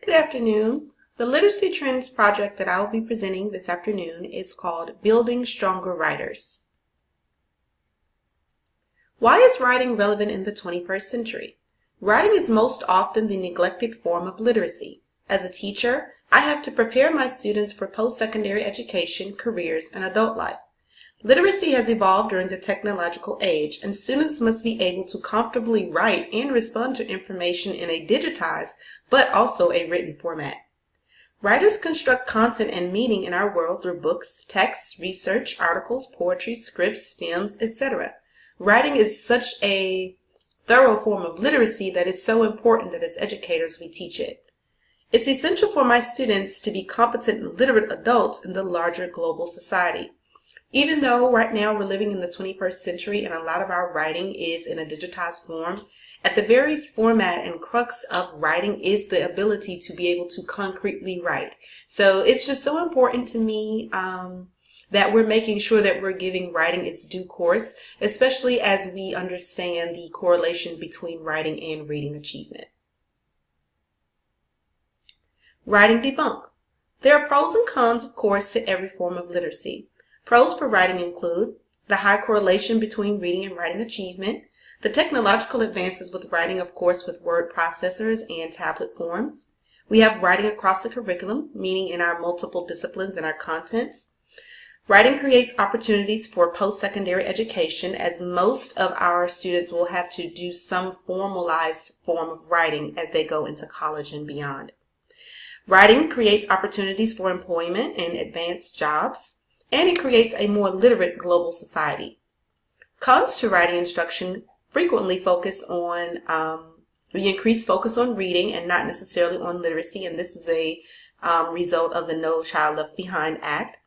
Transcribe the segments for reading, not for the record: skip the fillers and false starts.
Good afternoon. The Literacy Trends project that I will be presenting this afternoon is called Building Stronger Writers. Why is writing relevant in the 21st century? Writing is most often the neglected form of literacy. As a teacher, I have to prepare my students for post-secondary education, careers, and adult life. Literacy has evolved during the technological age, and students must be able to comfortably write and respond to information in a digitized, but also a written format. Writers construct content and meaning in our world through books, texts, research, articles, poetry, scripts, films, etc. Writing is such a thorough form of literacy that it's so important that as educators we teach it. It's essential for my students to be competent and literate adults in the larger global society. Even though right now we're living in the 21st century and a lot of our writing is in a digitized form, at the very format and crux of writing is the ability to be able to concretely write. So it's just so important to me that we're making sure that we're giving writing its due course, especially as we understand the correlation between writing and reading achievement. Writing debunk. There are pros and cons, of course, to every form of literacy. Pros for writing include the high correlation between reading and writing achievement, the technological advances with writing, of course, with word processors and tablet forms. We have writing across the curriculum, meaning in our multiple disciplines and our contents. Writing creates opportunities for post-secondary education, as most of our students will have to do some formalized form of writing as they go into college and beyond. Writing creates opportunities for employment and advanced jobs, and it creates a more literate global society. Cons to writing instruction frequently focus on the increased focus on reading and not necessarily on literacy, and this is a result of the No Child Left Behind Act.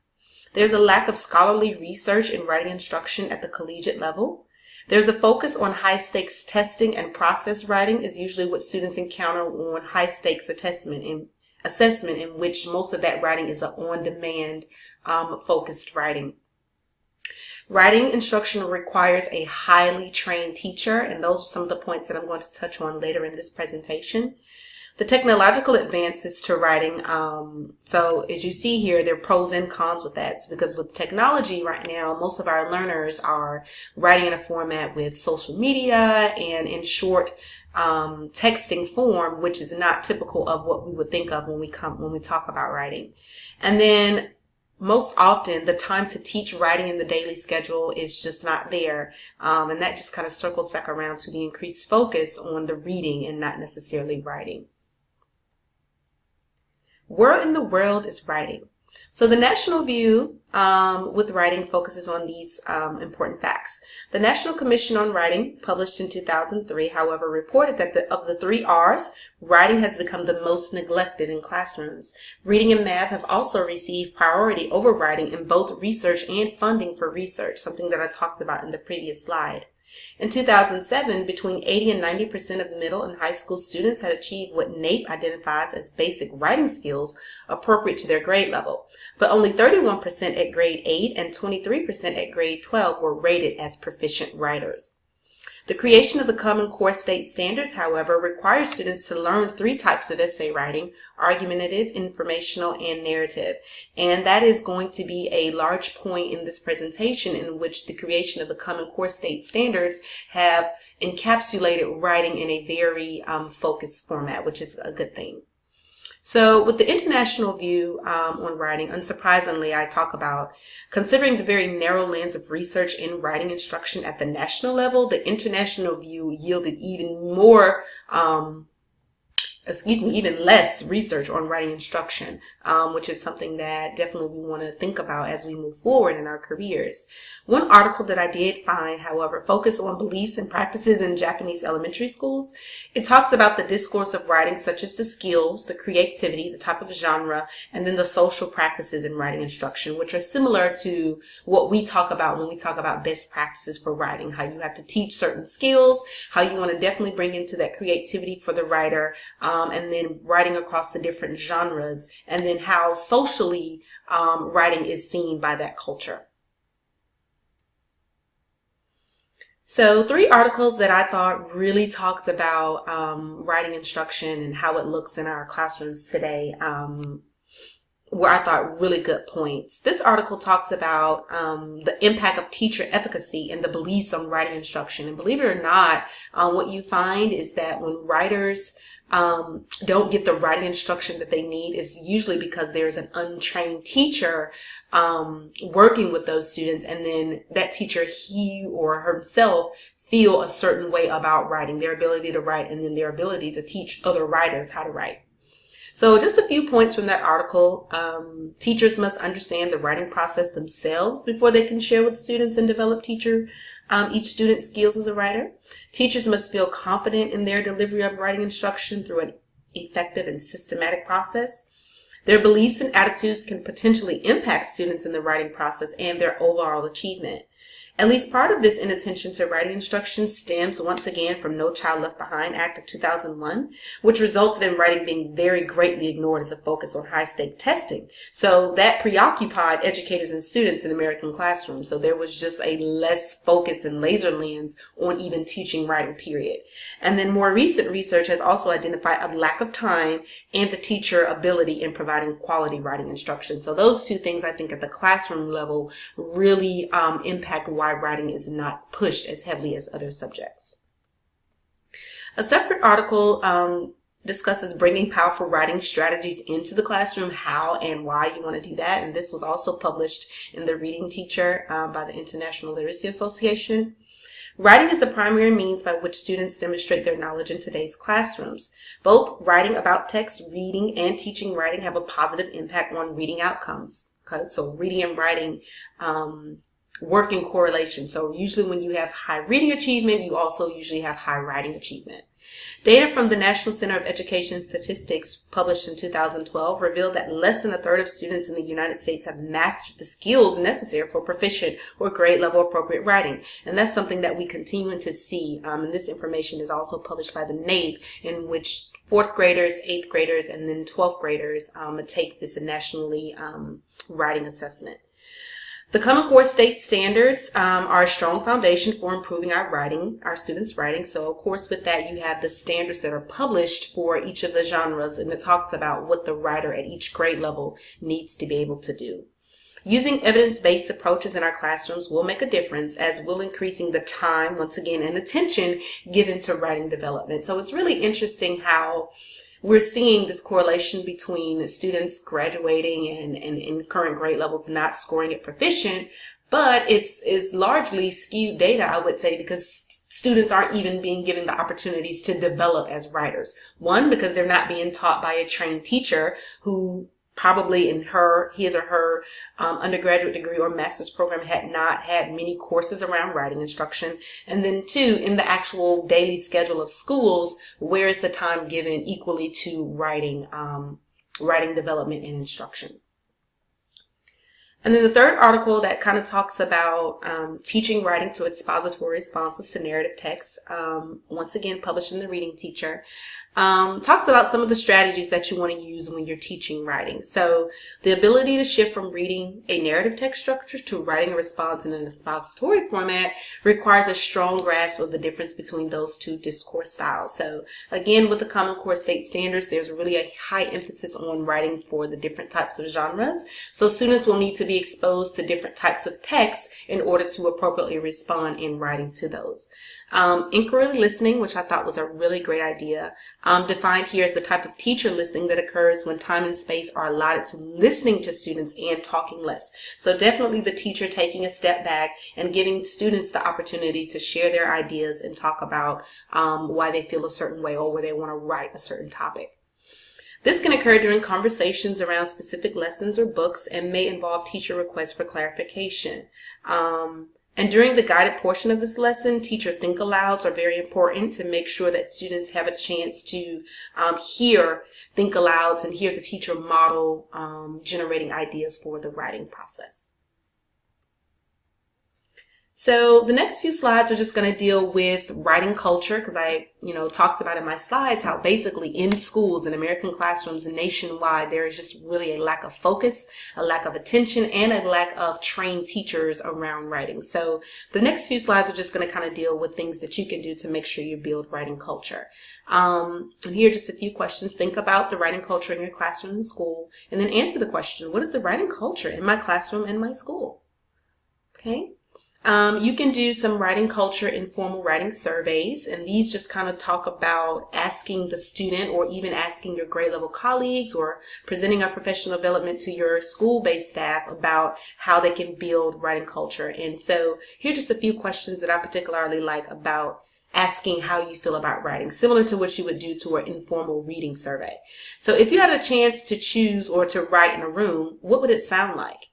There's a lack of scholarly research in writing instruction at the collegiate level. There's a focus on high-stakes testing, and process writing is usually what students encounter on high-stakes assessment, in which most of that writing is an on-demand focused writing. Writing instruction requires a highly trained teacher, and those are some of the points that I'm going to touch on later in this presentation. The technological advances to writing, so as you see here, there are pros and cons with that, because with technology right now, most of our learners are writing in a format with social media and in short texting form, which is not typical of what we would think of when we talk about writing. And then most often the time to teach writing in the daily schedule is just not there, and that just kind of circles back around to the increased focus on the reading and not necessarily writing. Where in the world is writing? So the national view with writing focuses on these important facts. The National Commission on Writing, published in 2003, however, reported that of the 3 R's, writing has become the most neglected in classrooms. Reading and math have also received priority over writing in both research and funding for research, something that I talked about in the previous slide. In 2007, between 80 and 90% of middle and high school students had achieved what NAEP identifies as basic writing skills appropriate to their grade level, but only 31% at grade 8 and 23% at grade 12 were rated as proficient writers. The creation of the Common Core State Standards, however, requires students to learn 3 types of essay writing: argumentative, informational, and narrative. And that is going to be a large point in this presentation, in which the creation of the Common Core State Standards have encapsulated writing in a very focused format, which is a good thing. So with the international view on writing, unsurprisingly, I talk about considering the very narrow lens of research in writing instruction at the national level. The international view yielded even more even less research on writing instruction, which is something that definitely we want to think about as we move forward in our careers. One article that I did find, however, focused on beliefs and practices in Japanese elementary schools. It talks about the discourse of writing, such as the skills, the creativity, the type of genre, and then the social practices in writing instruction, which are similar to what we talk about when we talk about best practices for writing, how you have to teach certain skills, how you want to definitely bring into that creativity for the writer, and then writing across the different genres, and then how socially writing is seen by that culture. So 3 articles that I thought really talked about writing instruction and how it looks in our classrooms today were, I thought, really good points. This article talks about the impact of teacher efficacy and the beliefs on writing instruction. And believe it or not, what you find is that when writers don't get the writing instruction that they need is usually because there's an untrained teacher working with those students, and then that teacher, he or herself, feel a certain way about writing, their ability to write, and then their ability to teach other writers how to write. So just a few points from that article. Teachers must understand the writing process themselves before they can share with students and develop each student's skills as a writer. Teachers must feel confident in their delivery of writing instruction through an effective and systematic process. Their beliefs and attitudes can potentially impact students in the writing process and their overall achievement. At least part of this inattention to writing instruction stems once again from No Child Left Behind Act of 2001, which resulted in writing being very greatly ignored as a focus on high-stake testing. So that preoccupied educators and students in American classrooms. So there was just a less focus and laser lens on even teaching writing, period. And then more recent research has also identified a lack of time and the teacher ability in providing quality writing instruction. So those 2 things, I think, at the classroom level really impact why writing is not pushed as heavily as other subjects. A separate article discusses bringing powerful writing strategies into the classroom, how and why you want to do that. And this was also published in the Reading Teacher by the International Literacy Association. Writing is the primary means by which students demonstrate their knowledge in today's classrooms. Both writing about text, reading, and teaching writing have a positive impact on reading outcomes. Okay? So reading and writing work in correlation. So usually when you have high reading achievement, you also usually have high writing achievement. Data from the National Center of Education Statistics published in 2012 revealed that less than a third of students in the United States have mastered the skills necessary for proficient or grade level appropriate writing. And that's something that we continue to see. And this information is also published by the NAEP, in which 4th graders, 8th graders, and then 12th graders take this nationally writing assessment. The Common Core state standards are a strong foundation for improving our students' writing. So, of course, with that, you have the standards that are published for each of the genres, and it talks about what the writer at each grade level needs to be able to do. Using evidence-based approaches in our classrooms will make a difference, as will increasing the time, once again, and attention given to writing development. So it's really interesting how we're seeing this correlation between students graduating and in current grade levels not scoring at proficient, but it's largely skewed data, I would say, because students aren't even being given the opportunities to develop as writers. One, because they're not being taught by a trained teacher who probably in his or her undergraduate degree or master's program had not had many courses around writing instruction. And then 2, in the actual daily schedule of schools, where is the time given equally to writing development and instruction? And then the 3rd article that kind of talks about teaching writing to expository responses to narrative text, once again published in the Reading Teacher, talks about some of the strategies that you want to use when you're teaching writing. So the ability to shift from reading a narrative text structure to writing a response in an expository format requires a strong grasp of the difference between those 2 discourse styles. So again, with the Common Core state standards, there's really a high emphasis on writing for the different types of genres. So students will need to be exposed to different types of texts in order to appropriately respond in writing to those. Inquiry listening, which I thought was a really great idea, defined here as the type of teacher listening that occurs when time and space are allotted to listening to students and talking less. So definitely the teacher taking a step back and giving students the opportunity to share their ideas and talk about why they feel a certain way or where they want to write a certain topic. This can occur during conversations around specific lessons or books and may involve teacher requests for clarification. And during the guided portion of this lesson, teacher think alouds are very important to make sure that students have a chance to hear think alouds and hear the teacher model generating ideas for the writing process. So the next few slides are just going to deal with writing culture because I, talked about in my slides how basically in schools, in American classrooms nationwide, there is just really a lack of focus, a lack of attention, and a lack of trained teachers around writing. So the next few slides are just going to kind of deal with things that you can do to make sure you build writing culture. And here are just a few questions. Think about the writing culture in your classroom and school, and then answer the question, what is the writing culture in my classroom and my school? Okay. You can do some writing culture informal writing surveys, and these just kind of talk about asking the student or even asking your grade level colleagues or presenting a professional development to your school-based staff about how they can build writing culture. And so here are just a few questions that I particularly like about asking how you feel about writing, similar to what you would do to an informal reading survey. So if you had a chance to choose or to write in a room, what would it sound like?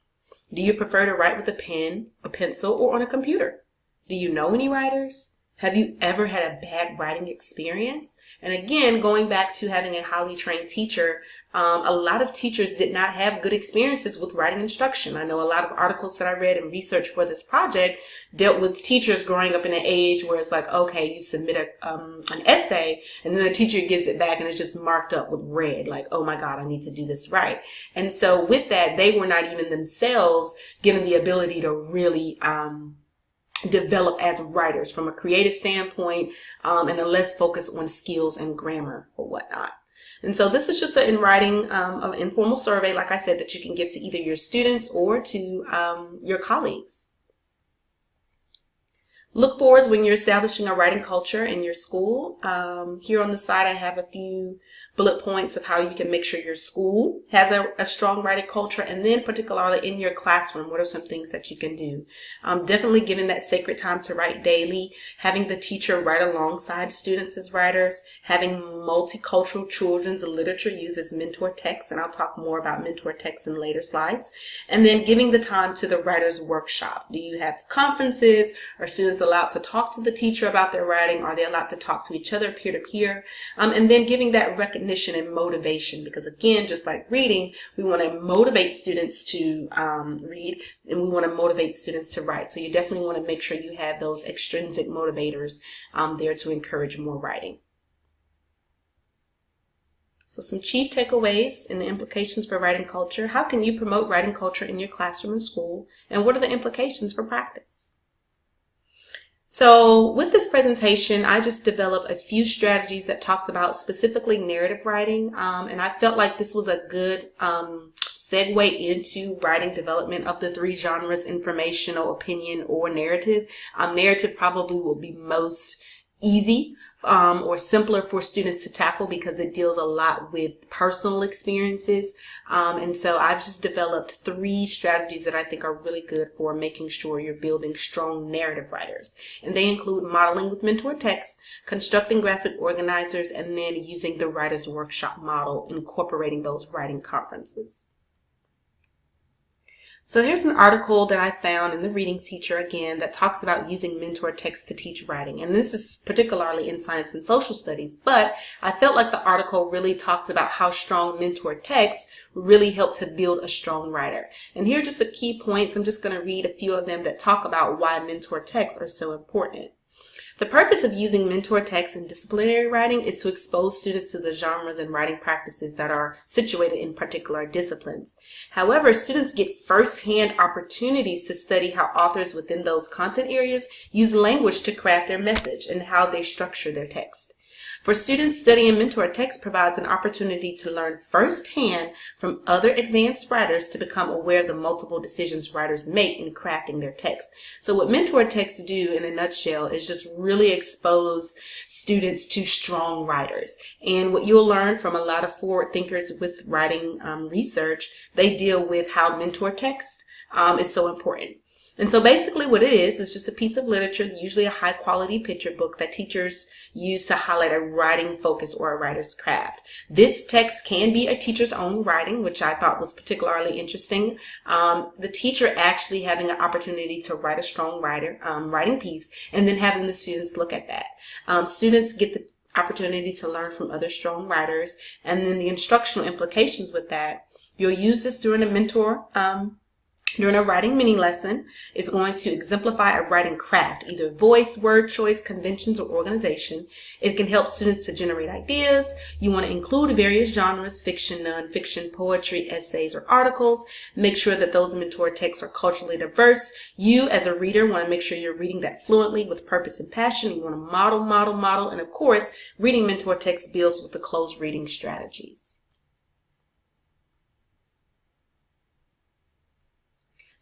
Do you prefer to write with a pen, a pencil, or on a computer? Do you know any writers? Have you ever had a bad writing experience? And again, going back to having a highly trained teacher, a lot of teachers did not have good experiences with writing instruction. I know a lot of articles that I read and research for this project dealt with teachers growing up in an age where it's like, okay, you submit an essay, and then the teacher gives it back and it's just marked up with red, like, oh my God, I need to do this right. And so with that, they were not even themselves given the ability to really develop as writers from a creative standpoint, and a less focus on skills and grammar or whatnot. And so this is just an an informal survey, like I said, that you can give to either your students or to your colleagues. Look for is when you're establishing a writing culture in your school. Here on the side, I have a few bullet points of how you can make sure your school has a strong writing culture, and then particularly in your classroom, what are some things that you can do? Definitely giving that sacred time to write daily, having the teacher write alongside students as writers, having multicultural children's literature used as mentor text, and I'll talk more about mentor text in later slides, and then giving the time to the writer's workshop. Do you have conferences? Are students allowed to talk to the teacher about their writing? Are they allowed to talk to each other peer-to-peer? And then giving that recognition and motivation, because again, just like reading, we want to motivate students to read, and we want to motivate students to write. So you definitely want to make sure you have those extrinsic motivators there to encourage more writing. So some chief takeaways and the implications for writing culture. How can you promote writing culture in your classroom and school? And what are the implications for practice? So with this presentation, I just developed a few strategies that talks about specifically narrative writing, and I felt like this was a good segue into writing development of the three genres: informational, opinion, or narrative. Narrative probably will be most easy or simpler for students to tackle because it deals a lot with personal experiences. And so I've just developed 3 strategies that I think are really good for making sure you're building strong narrative writers. And they include modeling with mentor text, constructing graphic organizers, and then using the writer's workshop model, incorporating those writing conferences. So here's an article that I found in the Reading Teacher again that talks about using mentor text to teach writing. And this is particularly in science and social studies, but I felt like the article really talked about how strong mentor text really helped to build a strong writer. And here are just a key points. I'm just going to read a few of them that talk about why mentor texts are so important. The purpose of using mentor text in disciplinary writing is to expose students to the genres and writing practices that are situated in particular disciplines. However, students get first-hand opportunities to study how authors within those content areas use language to craft their message and how they structure their text. For students, studying mentor text provides an opportunity to learn firsthand from other advanced writers to become aware of the multiple decisions writers make in crafting their text. So what mentor texts do in a nutshell is just really expose students to strong writers. And what you'll learn from a lot of forward thinkers with writing research, they deal with how mentor text is so important. And so basically what it is just a piece of literature, usually a high quality picture book that teachers use to highlight a writing focus or a writer's craft. This text can be a teacher's own writing, which I thought was particularly interesting. The teacher actually having an opportunity to write a strong writing piece and then having the students look at that. Students get the opportunity to learn from other strong writers, and then the instructional implications with that. You'll use this during a mentor During a writing mini lesson, it's going to exemplify a writing craft, either voice, word choice, conventions, or organization. It can help students to generate ideas. You want to include various genres, fiction, nonfiction, poetry, essays, or articles. Make sure that those mentor texts are culturally diverse. You, as a reader, want to make sure you're reading that fluently with purpose and passion. You want to model. And of course, reading mentor text builds with the closed reading strategies.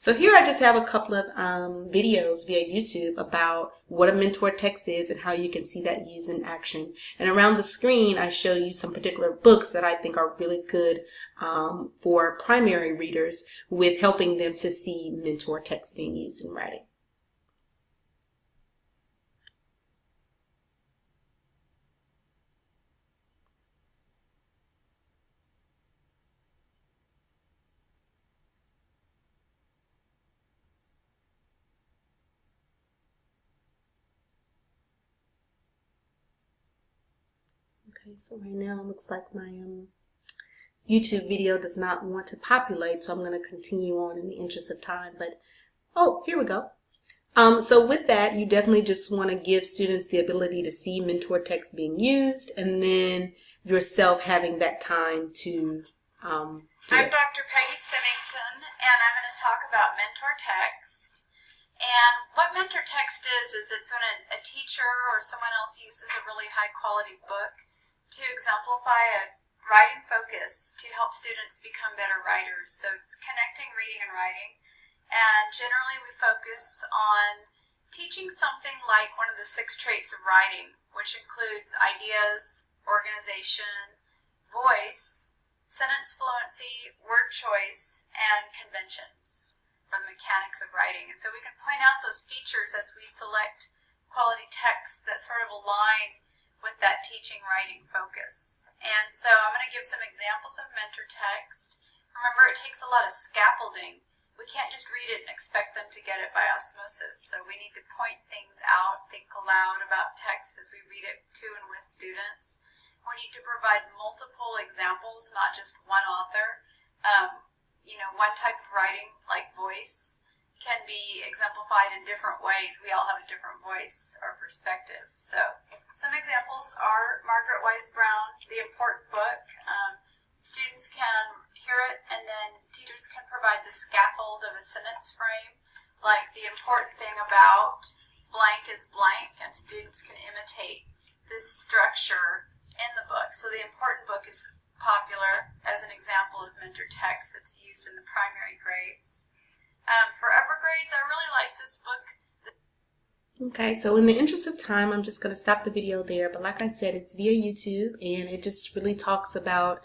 So here I just have a couple of videos via YouTube about what a mentor text is and how you can see that used in action. And around the screen, I show you some particular books that I think are really good for primary readers with helping them to see mentor text being used in writing. Okay, so right now it looks like my YouTube video does not want to populate, so I'm going to continue on in the interest of time. But, oh, here we go. So with that, you definitely just want to give students the ability to see mentor text being used, and then yourself having that time to I'm Dr. Peggy Symington, and I'm going to talk about mentor text. And what mentor text is it's when a teacher or someone else uses a really high quality book to exemplify a writing focus to help students become better writers. So it's connecting reading and writing. And generally we focus on teaching something like one of the 6 traits of writing, which includes ideas, organization, voice, sentence fluency, word choice, and conventions, or the mechanics of writing. And so we can point out those features as we select quality texts that sort of align with that teaching writing focus. And so I'm going to give some examples of mentor text. Remember, it takes a lot of scaffolding. We can't just read it and expect them to get it by osmosis. So we need to point things out, think aloud about text as we read it to and with students. We need to provide multiple examples, not just one author. One type of writing, like voice, can be exemplified in different ways. We all have a different voice or perspective. So some examples are Margaret Wise Brown, The Important Book. Students can hear it, and then teachers can provide the scaffold of a sentence frame, like the important thing about blank is blank, and students can imitate this structure in the book. So The Important Book is popular as an example of mentor text that's used in the primary grades. For upper grades, I really like this book. Okay, so in the interest of time, I'm just going to stop the video there. But like I said, it's via YouTube, and it just really talks about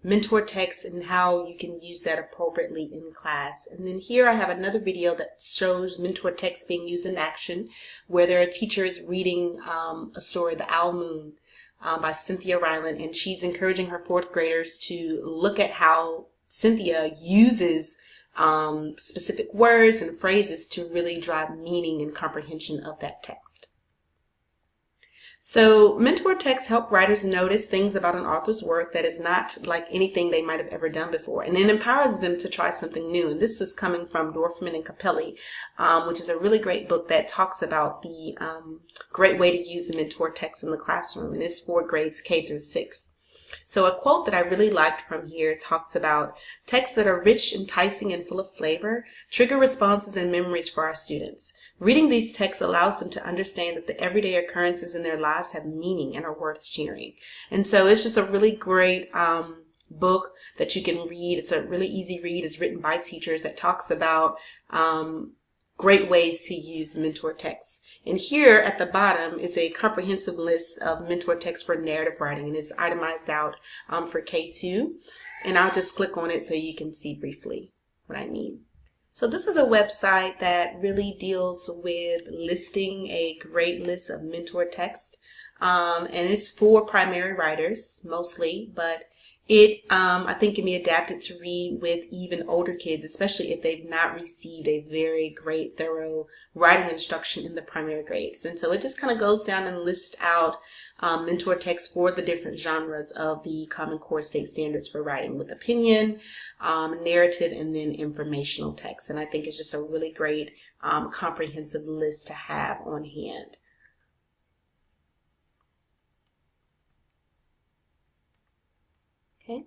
mentor text and how you can use that appropriately in class. And then here I have another video that shows mentor text being used in action, where there are teachers reading a story, The Owl Moon, by Cynthia Ryland, and she's encouraging her 4th graders to look at how Cynthia uses specific words and phrases to really drive meaning and comprehension of that text. So mentor texts help writers notice things about an author's work that is not like anything they might have ever done before, and it empowers them to try something new. And this is coming from Dorfman and Capelli, which is a really great book that talks about the great way to use the mentor text in the classroom, and it's for grades K through 6. So a quote that I really liked from here talks about texts that are rich, enticing, and full of flavor trigger responses and memories for our students. Reading these texts allows them to understand that the everyday occurrences in their lives have meaning and are worth sharing. And so it's just a really great book that you can read. It's a really easy read. It's written by teachers that talks about great ways to use mentor texts. And here at the bottom is a comprehensive list of mentor texts for narrative writing, and it's itemized out for K2. And I'll just click on it so you can see briefly what I mean. So this is a website that really deals with listing a great list of mentor text, and it's for primary writers mostly, but It, I think, can be adapted to read with even older kids, especially if they've not received a very great, thorough writing instruction in the primary grades. And so it just kind of goes down and lists out mentor texts for the different genres of the Common Core State Standards for writing, with opinion, narrative, and then informational text. And I think it's just a really great comprehensive list to have on hand. Okay.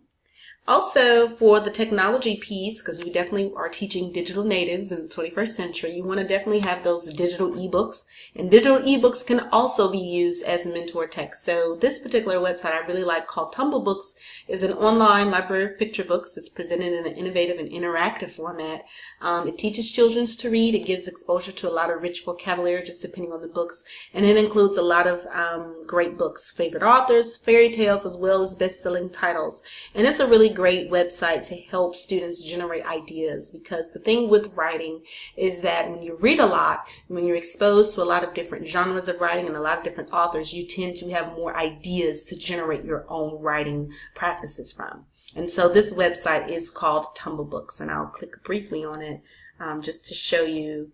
Also, for the technology piece, because we definitely are teaching digital natives in the 21st century, you want to definitely have those digital ebooks. And digital ebooks can also be used as mentor text. So this particular website I really like, called Tumble Books, is an online library of picture books. It's presented in an innovative and interactive format. It teaches children to read. It gives exposure to a lot of rich vocabulary, just depending on the books. And it includes a lot of great books, favorite authors, fairy tales, as well as best-selling titles. And it's a really great website to help students generate ideas, because the thing with writing is that when you read a lot, when you're exposed to a lot of different genres of writing and a lot of different authors, you tend to have more ideas to generate your own writing practices from. And so this website is called Tumble Books, and I'll click briefly on it just to show you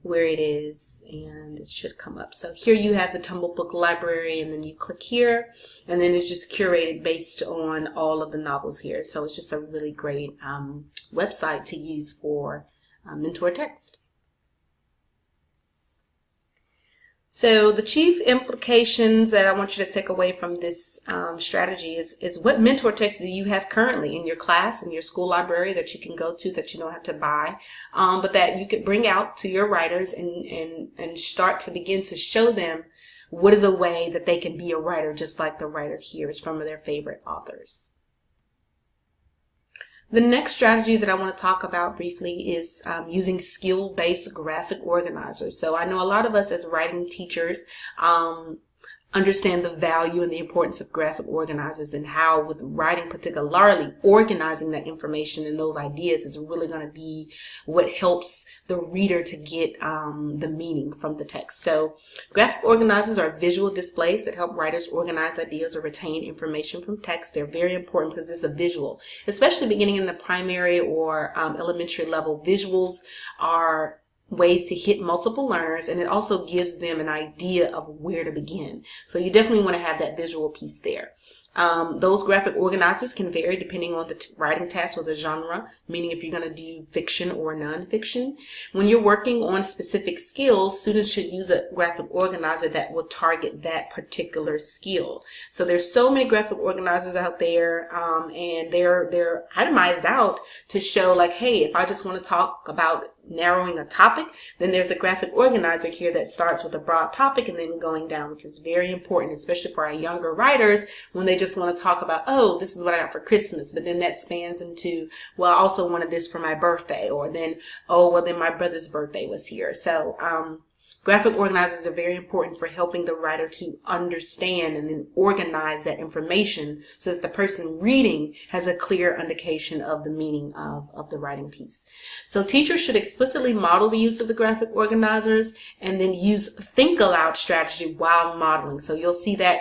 where it is, and it should come up. So here you have the Tumble Book Library, and then you click here, and then it's just curated based on all of the novels here. So it's just a really great website to use for mentor text. So the chief implications that I want you to take away from this strategy is what mentor text do you have currently in your class, in your school library, that you can go to, that you don't have to buy, but that you could bring out to your writers and start to begin to show them what is a way that they can be a writer, just like the writer here is from their favorite authors. The next strategy that I want to talk about briefly is using skill-based graphic organizers. So I know a lot of us as writing teachers understand the value and the importance of graphic organizers, and how with writing particularly, organizing that information and those ideas is really going to be what helps the reader to get the meaning from the text. So graphic organizers are visual displays that help writers organize ideas or retain information from text. They're very important because it's a visual, especially beginning in the primary or elementary level. Visuals are ways to hit multiple learners, and it also gives them an idea of where to begin. So you definitely want to have that visual piece there. Those graphic organizers can vary depending on the writing task or the genre, meaning if you're going to do fiction or nonfiction. When you're working on specific skills, students should use a graphic organizer that will target that particular skill. So there's so many graphic organizers out there, and they're itemized out to show, like, hey, if I just want to talk about narrowing a topic, then there's a graphic organizer here that starts with a broad topic and then going down, which is very important, especially for our younger writers when they just want to talk about, oh, this is what I got for Christmas, but then that spans into, well, I also wanted this for my birthday, or then, oh, well, then my brother's birthday was here. So graphic organizers are very important for helping the writer to understand and then organize that information so that the person reading has a clear indication of the meaning of the writing piece. So teachers should explicitly model the use of the graphic organizers and then use think aloud strategy while modeling. So you'll see that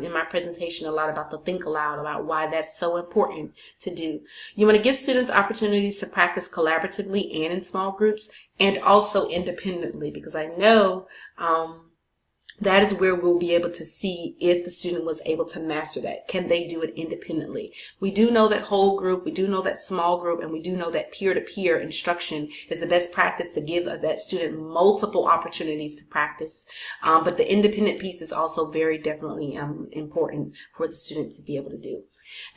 in my presentation a lot about the think aloud, about why that's so important to do. You want to give students opportunities to practice collaboratively and in small groups, and also independently, because I know that is where we'll be able to see if the student was able to master that. Can they do it independently? We do know that whole group, we do know that small group, and we do know that peer-to-peer instruction is the best practice to give that student multiple opportunities to practice. But the independent piece is also very definitely important for the student to be able to do.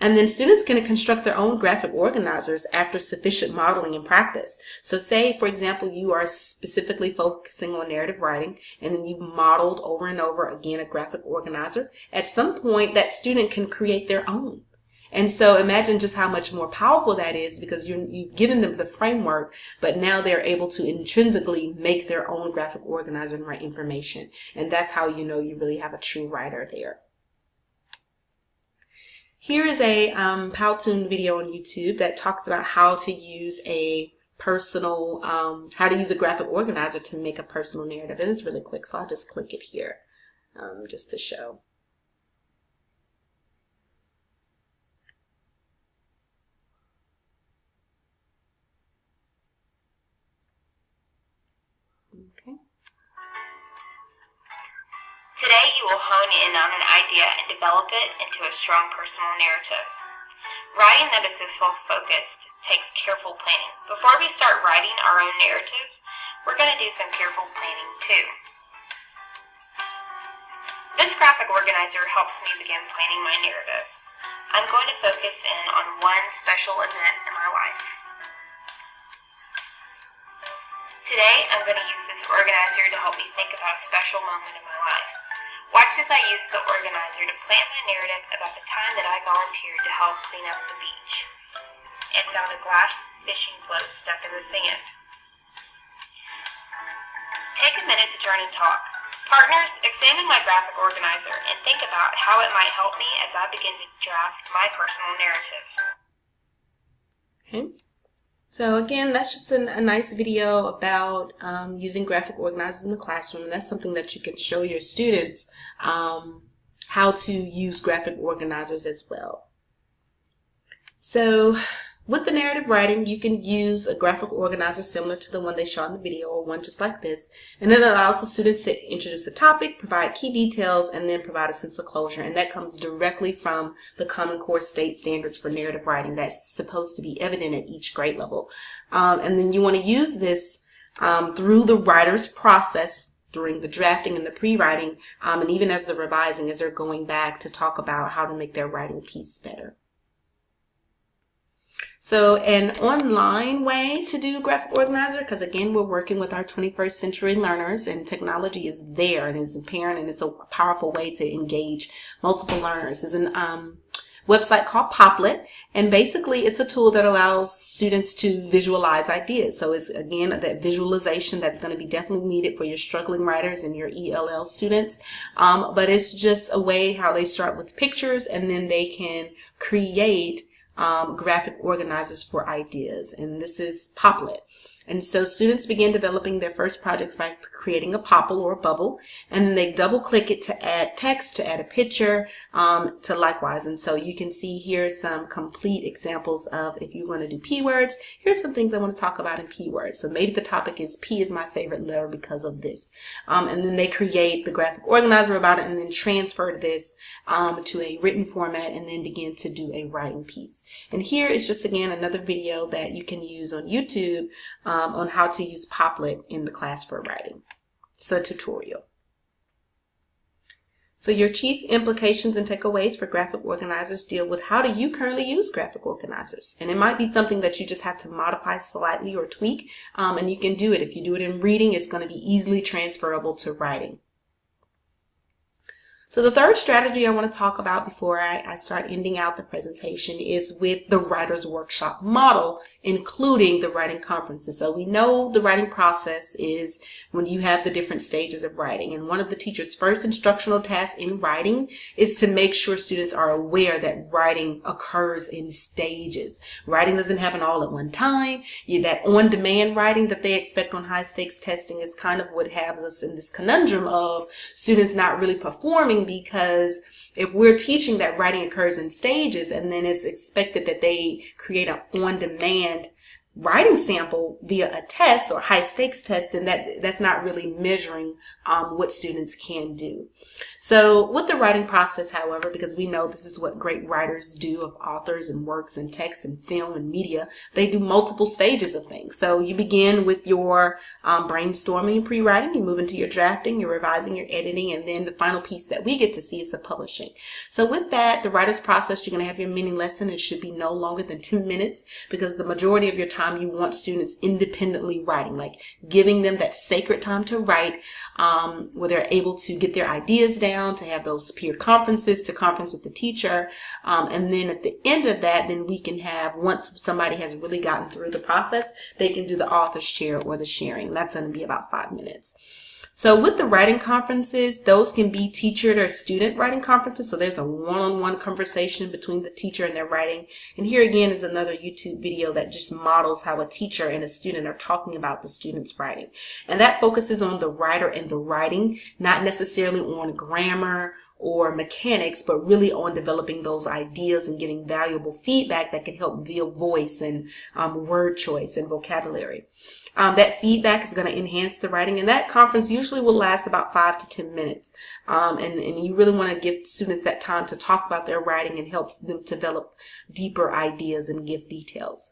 And then students can construct their own graphic organizers after sufficient modeling and practice. So say, for example, you are specifically focusing on narrative writing, and then you've modeled over and over again a graphic organizer. At some point, that student can create their own. And so imagine just how much more powerful that is, because you've given them the framework, but now they're able to intrinsically make their own graphic organizer and write information. And that's how you know you really have a true writer there. Here is a Powtoon video on YouTube that talks about how to use a personal, how to use a graphic organizer to make a personal narrative. And it's really quick, so I'll just click it here just to show. Okay. Today you will hone in on an idea and develop it into a strong personal narrative. Writing that is this well-focused takes careful planning. Before we start writing our own narrative, we're going to do some careful planning too. This graphic organizer helps me begin planning my narrative. I'm going to focus in on one special event in my life. Today, I'm going to use this organizer to help me think about a special moment in my life. Watch as I use the organizer to plan my narrative about the time that I volunteered to help clean up the beach and found a glass fishing float stuck in the sand. Take a minute to turn and talk. Partners, examine my graphic organizer and think about how it might help me as I begin to draft my personal narrative. Okay. So again, that's just a nice video about using graphic organizers in the classroom. And that's something that you can show your students how to use graphic organizers as well. So with the narrative writing, you can use a graphic organizer similar to the one they showed in the video, or one just like this. And it allows the students to introduce the topic, provide key details, and then provide a sense of closure. And that comes directly from the Common Core State Standards for Narrative Writing. That's supposed to be evident at each grade level. And then you want to use this through the writer's process during the drafting and the pre-writing, and even as they're revising, as they're going back to talk about how to make their writing piece better. So an online way to do graphic organizer, because again, we're working with our 21st century learners and technology is there and it's apparent and it's a powerful way to engage multiple learners, is an website called Popplet. And basically it's a tool that allows students to visualize ideas. So it's again that visualization that's going to be definitely needed for your struggling writers and your ELL students. But it's just a way how they start with pictures and then they can create graphic organizers for ideas, and this is Popplet. And so students begin developing their first projects by creating a popple or a bubble, and they double click it to add text, to add a picture, to likewise. And so you can see here some complete examples of, if you want to do P words, here's some things I want to talk about in P words. So maybe the topic is P is my favorite letter because of this. And then they create the graphic organizer about it and then transfer this to a written format and then begin to do a writing piece. And here is just again another video that you can use on YouTube on how to use Popplet in the class for writing. It's a tutorial. So your chief implications and takeaways for graphic organizers deal with how do you currently use graphic organizers. And it might be something that you just have to modify slightly or tweak, and you can do it. If you do it in reading, it's going to be easily transferable to writing. So the third strategy I want to talk about before I start ending out the presentation is with the writer's workshop model, including the writing conferences. So we know the writing process is when you have the different stages of writing. And one of the teacher's first instructional tasks in writing is to make sure students are aware that writing occurs in stages. Writing doesn't happen all at one time. That on-demand writing that they expect on high-stakes testing is kind of what has us in this conundrum of students not really performing, because if we're teaching that writing occurs in stages and then it's expected that they create an on-demand writing sample via a test or high stakes test, then that's not really measuring what students can do. So with the writing process, however, because we know this is what great writers do of authors and works and text and film and media, they do multiple stages of things. So you begin with your brainstorming and pre-writing, you move into your drafting, your revising, your editing, and then the final piece that we get to see is the publishing. So with that, the writer's process, you're going to have your mini lesson. It should be no longer than 10 minutes because the majority of your time you want students independently writing, like giving them that sacred time to write, where they're able to get their ideas down, to have those peer conferences, to conference with the teacher, and then at the end of that, then we can have, once somebody has really gotten through the process, they can do the author's chair or the sharing. That's going to be about 5 minutes. So with the writing conferences, those can be teacher or student writing conferences. So there's a one-on-one conversation between the teacher and their writing. And here again is another YouTube video that just models how a teacher and a student are talking about the student's writing. And that focuses on the writer and the writing, not necessarily on grammar or mechanics, but really on developing those ideas and getting valuable feedback that can help build voice and word choice and vocabulary. That feedback is going to enhance the writing, and that conference usually will last about 5 to 10 minutes. And you really want to give students that time to talk about their writing and help them develop deeper ideas and give details.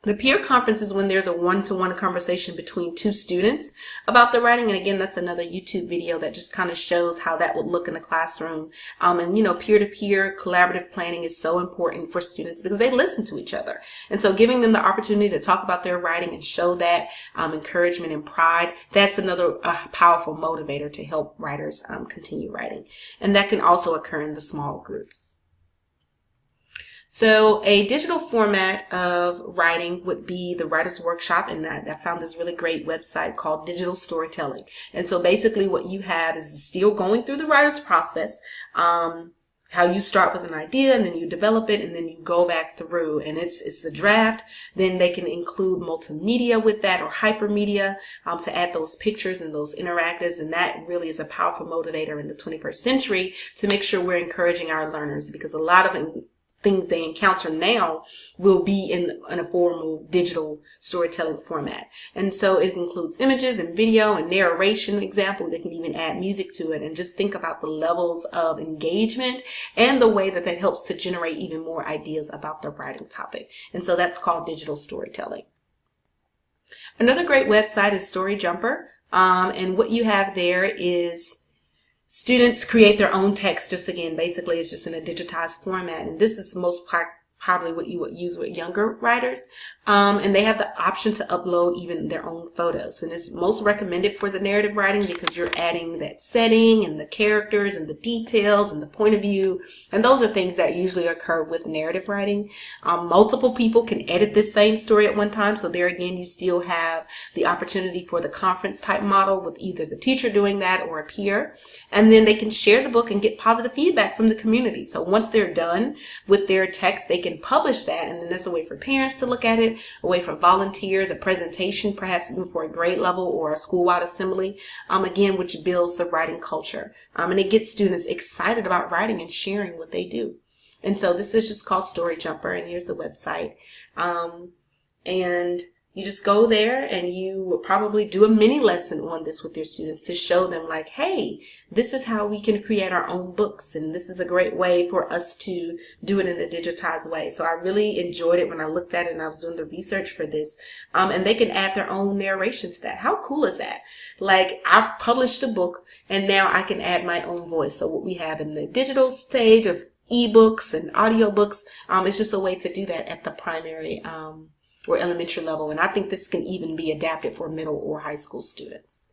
The peer conference is when there's a one-to-one conversation between two students about the writing. And again, that's another YouTube video that just kind of shows how that would look in a classroom. And, you know, peer-to-peer collaborative planning is so important for students because they listen to each other. And so giving them the opportunity to talk about their writing and show that encouragement and pride, that's another powerful motivator to help writers continue writing. And that can also occur in the small groups. So a digital format of writing would be the Writer's Workshop, and I found this really great website called Digital Storytelling. And so basically what you have is still going through the writer's process, how you start with an idea and then you develop it and then you go back through, and it's the draft. Then they can include multimedia with that or hypermedia to add those pictures and those interactives, and that really is a powerful motivator in the 21st century to make sure we're encouraging our learners, because a lot of things they encounter now will be in a formal digital storytelling format. And so it includes images and video and narration example. They can even add music to it, and just think about the levels of engagement and the way that that helps to generate even more ideas about the writing topic. And so that's called digital storytelling. Another great website is StoryJumper. And what you have there is students create their own text. Just again, basically it's just in a digitized format, and this is most probably what you would use with younger writers. And they have the option to upload even their own photos, and it's most recommended for the narrative writing because you're adding that setting and the characters and the details and the point of view, and those are things that usually occur with narrative writing. Multiple people can edit this same story at one time, so there again you still have the opportunity for the conference type model with either the teacher doing that or a peer, and then they can share the book and get positive feedback from the community. So once they're done with their text, they can publish that, and then that's a way for parents to look at it, a way for volunteers, a presentation, perhaps even for a grade level or a school-wide assembly, again, which builds the writing culture. And it gets students excited about writing and sharing what they do. And so this is just called StoryJumper, and here's the website. And you just go there and you will probably do a mini lesson on this with your students to show them like, hey, this is how we can create our own books, and this is a great way for us to do it in a digitized way. So I really enjoyed it when I looked at it and I was doing the research for this. And they can add their own narration to that. How cool is that? Like, I've published a book and now I can add my own voice. So what we have in the digital stage of ebooks and audiobooks, it's just a way to do that at the primary or elementary level. And I think this can even be adapted for middle or high school students.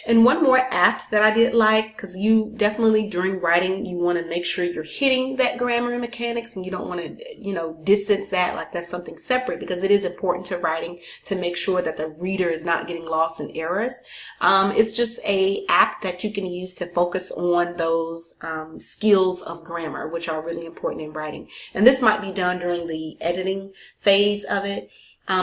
And one more app that I did like, because you definitely during writing, you want to make sure you're hitting that grammar and mechanics, and you don't want to, distance that like that's something separate, because it is important to writing to make sure that the reader is not getting lost in errors. It's just a app that you can use to focus on those skills of grammar, which are really important in writing. And this might be done during the editing phase of it.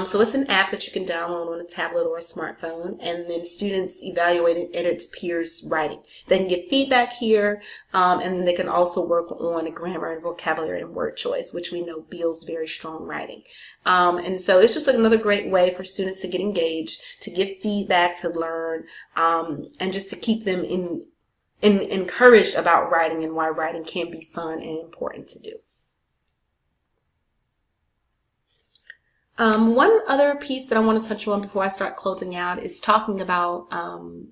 So it's an app that you can download on a tablet or a smartphone, and then students evaluate and edit peers' writing. They can get feedback here, and they can also work on grammar and vocabulary and word choice, which we know builds very strong writing. And so it's just another great way for students to get engaged, to give feedback, to learn, and just to keep them encouraged about writing and why writing can be fun and important to do. One other piece that I want to touch on before I start closing out is talking about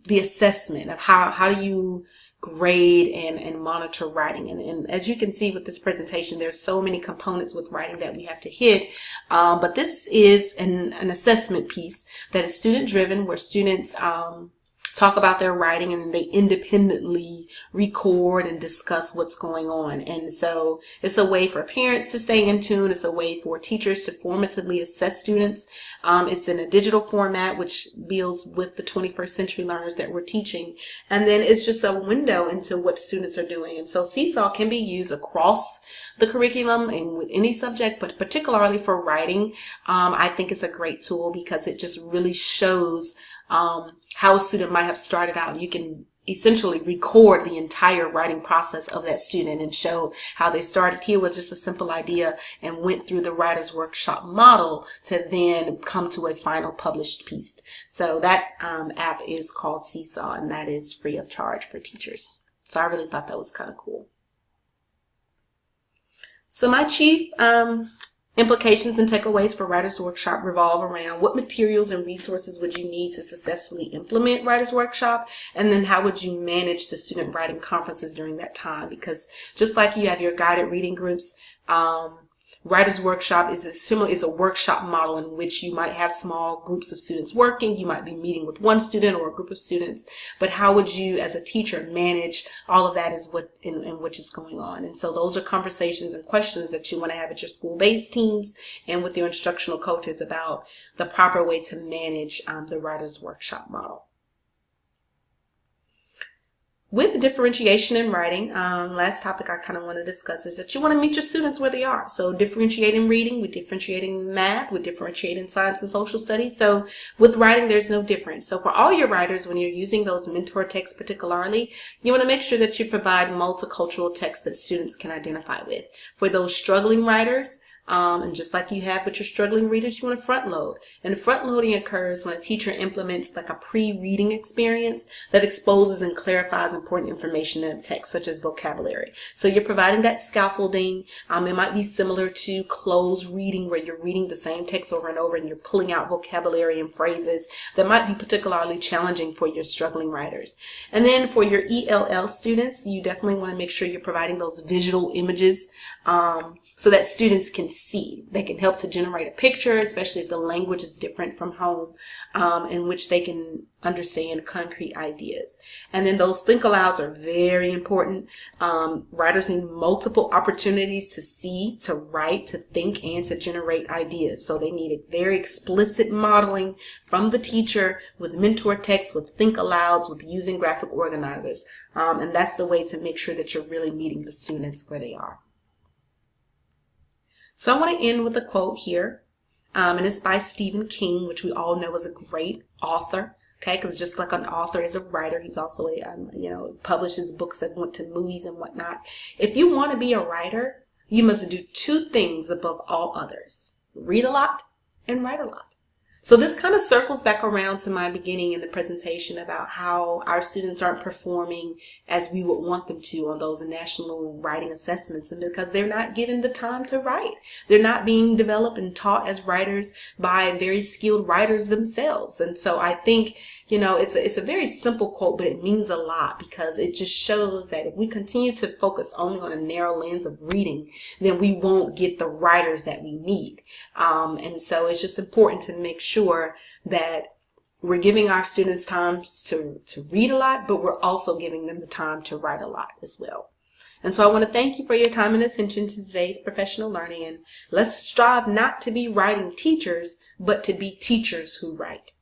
the assessment of how do you grade and monitor writing. And as you can see with this presentation, there's so many components with writing that we have to hit. But this is an assessment piece that is student driven, where students talk about their writing and they independently record and discuss what's going on. And so it's a way for parents to stay in tune. It's a way for teachers to formatively assess students. It's in a digital format, which deals with the 21st century learners that we're teaching. And then it's just a window into what students are doing. And so Seesaw can be used across the curriculum and with any subject, but particularly for writing, I think it's a great tool because it just really shows how a student might have started out. You can essentially record the entire writing process of that student and show how they started here with just a simple idea and went through the writer's workshop model to then come to a final published piece. So that app is called Seesaw, and that is free of charge for teachers. So I really thought that was kind of cool. So my chief implications and takeaways for Writer's Workshop revolve around what materials and resources would you need to successfully implement Writer's Workshop, and then how would you manage the student writing conferences during that time? Because just like you have your guided reading groups, Writer's Workshop is a workshop model in which you might have small groups of students working. You might be meeting with one student or a group of students, but how would you as a teacher manage all of that is what in which is going on. And so those are conversations and questions that you want to have at your school-based teams and with your instructional coaches about the proper way to manage the Writer's Workshop model. With differentiation in writing, last topic I kind of want to discuss is that you want to meet your students where they are. So differentiating reading, we differentiating math, we differentiating science and social studies. So with writing, there's no difference. So for all your writers, when you're using those mentor texts particularly, you want to make sure that you provide multicultural texts that students can identify with. For those struggling writers, and just like you have with your struggling readers, you want to front load. And front loading occurs when a teacher implements like a pre-reading experience that exposes and clarifies important information in a text, such as vocabulary. So you're providing that scaffolding. It might be similar to closed reading, where you're reading the same text over and over and you're pulling out vocabulary and phrases that might be particularly challenging for your struggling writers. And then for your ELL students, you definitely want to make sure you're providing those visual images so that students can see. They can help to generate a picture, especially if the language is different from home, in which they can understand concrete ideas. And then those think alouds are very important. Writers need multiple opportunities to see, to write, to think, and to generate ideas. So they need a very explicit modeling from the teacher with mentor text, with think alouds, with using graphic organizers. And that's the way to make sure that you're really meeting the students where they are. So I want to end with a quote here, and it's by Stephen King, which we all know is a great author, okay, because just like an author is a writer, he's also a, publishes books that went to movies and whatnot. If you want to be a writer, you must do two things above all others: read a lot and write a lot. So this kind of circles back around to my beginning in the presentation about how our students aren't performing as we would want them to on those national writing assessments, and because they're not given the time to write. They're not being developed and taught as writers by very skilled writers themselves. And so I think, it's a very simple quote, but it means a lot, because it just shows that if we continue to focus only on a narrow lens of reading, then we won't get the writers that we need. And so it's just important to make sure that we're giving our students time to read a lot, but we're also giving them the time to write a lot as well. And so I want to thank you for your time and attention to today's professional learning, and let's strive not to be writing teachers, but to be teachers who write.